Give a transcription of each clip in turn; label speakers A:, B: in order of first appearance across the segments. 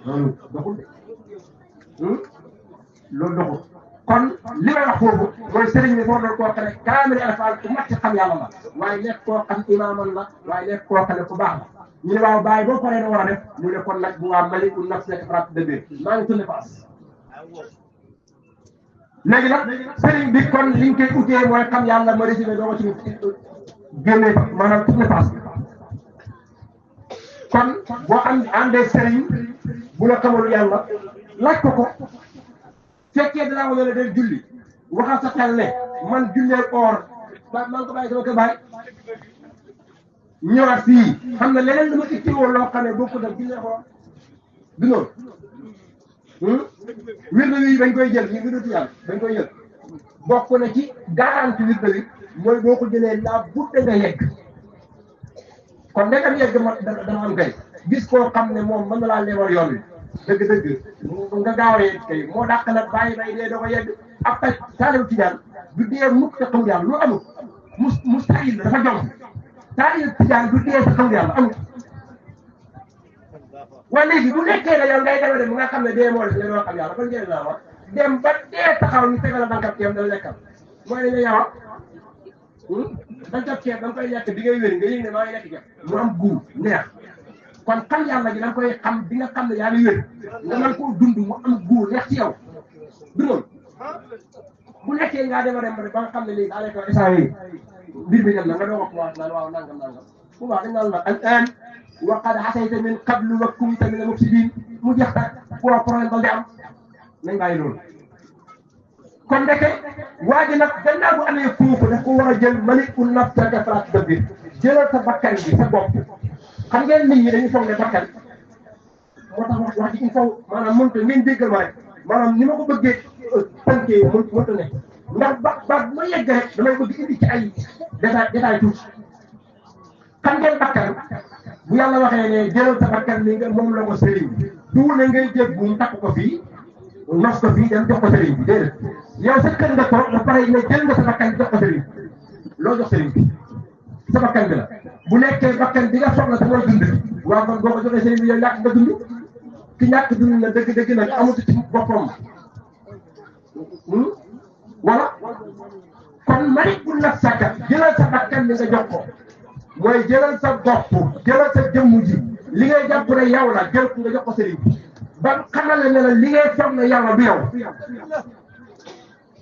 A: loolu doxul de loolu doxul kon li may wax foofu mooy sëriñ bi moo doon koo xam ne kaamil alfaal ku mat ci xam yàlla la waaye nekk koo xam imaaman la waaye nekk koo xam ne ku baax la ñu ne waaw bàyyi boo paree na war a def mu ne kon nag bu waa Malikul nafs nekk frappe de biir maa ngi tourné paas léegi nag sëriñ bi kon liñ koy utee mooy xam yàlla ma résumé doo ko ci génnee maanaam tourné paas kon boo àndee sëriñ bu la xamul yàlla laaj ko fekkee danaa ko ne day julli waxal sa xel ne man jullee or maa ngi ko bàyyi sama kër baay ñëwaat fii xam na leneen dama ittiwoo loo xam ne bokkul ak jullee or du noonu wirde wi bañ koy jël ñu wirdatu yàlla bañ koy jël bokk na ci garanti wirde wi mooy boo ko jëlee laa budde nga yegg kon ndegam yegg ma dana am kay gis koo xam ne moom mën na laa leewal yoon wi dëgg-dëgg nga gaaw a yegg kay moo dàq nag bàyyi bay dee doo ko yegg ab taj taalibu tijaan du dee mukk te xamul yàlla lu amul mustahil la dafa jom taalibu tijaan du dee te xamul yàlla amul waaye léegi bu nekkee ne yow ngay dema dem nga xam ne dee moo def nga doo xam yàlla kon njëriñ laa wax dem ba dee taxaw ñu tegal a dankab ceeb dala lekkal mooy dañu yow dankab ceeb da nga koy lekk bi ngay wér nga yëg ne maa ngi lekk ceeb mu am guub neex kon xam yàlla gi da nga koy xam bi nga xam ne yaa ngi wér nga mën koo dund mu am guur neex ci yow du noonu bu nekkee ngaa dem ba nga xam ne léegi daa nekk instant yi mbir bi dem na nga doog a commencé naan waaw nangam bu baax dañ naan la al an wa qad asayta min qablu wa kunta min al mufsidin mu jeex tak koo problème dal di am nañ bàyyi loolu kon ndeke waa ji nag gannaaw bu amee foofu daf ko war a jël malikul nafs defaraat dëgg jëlal sa bakkan bi sa bopp xam ngeen nit ñi dañuy foog ne bakkan moo tax wax ji il faut maanaam mënut a ngeen déggal ma rek maanaam ni ma ko bëggee tënkee mënut a nekk ndax ba bu ma yegg rek damay bëgg indi ci ay détail tuuti xam ngeen bakkan bu yàlla waxee ne jëlal sa bakkan ni nga moom la ko sëriñ bi du ne ngay jël bu mu takk ko fii nos ko fii dem jox ko sëriñ bi déedéet yow sa kër nga toog ba pare ne jël nga sa bakkan jox ko sëriñ bi loo jox sëriñ bi sa bakkan bi la bu nekkee bakkan bi nga soxla te mooy dund waaw kon boo ko joxee sëriñ bi yow ñàkk nga dund ki ñàkk dund na dëgg-dëgg nag amatu ci boppam wala kon malikul nafs jëlal sa bakkan bi nga jox ko mooy jëlal sa bopp jëlal sa jëmm ji li ngay jàpp ne yow la jël nga jox ko sëriñ bi ba xamal ne la li ngay soxla yow du yow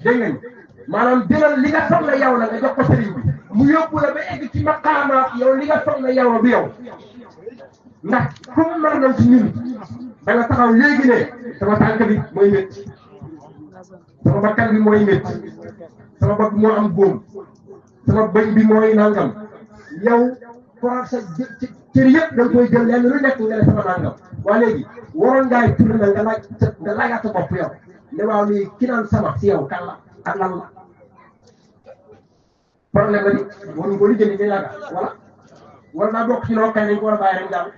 A: dégg ngeen maanaam jëlal li nga soxla yow la nga jox ko sëriñ bi mu yóbbu la ba egg ci maqaamaat yow li nga soxla yow du yow ndax comme mën nañ ci ñun da nga taxaw léegi ne sama tànk bi mooy métti sama bakkan bi mooy métti sama bopp moo am góom sama bëñ bi mooy nangam yow for sa cër yëpp da nga koy jël lenn lu nekk nga ne sama nangam waa léegi waroon ngaay tur na nga laajaat sa bopp yow ne waaw lii ki naan sama si yow kan la ak lan la problème la di waruñu ko lijjanti nga yaakaar voilà war naa bokk ci loo kay nañ ko war a bàyyi rek jàll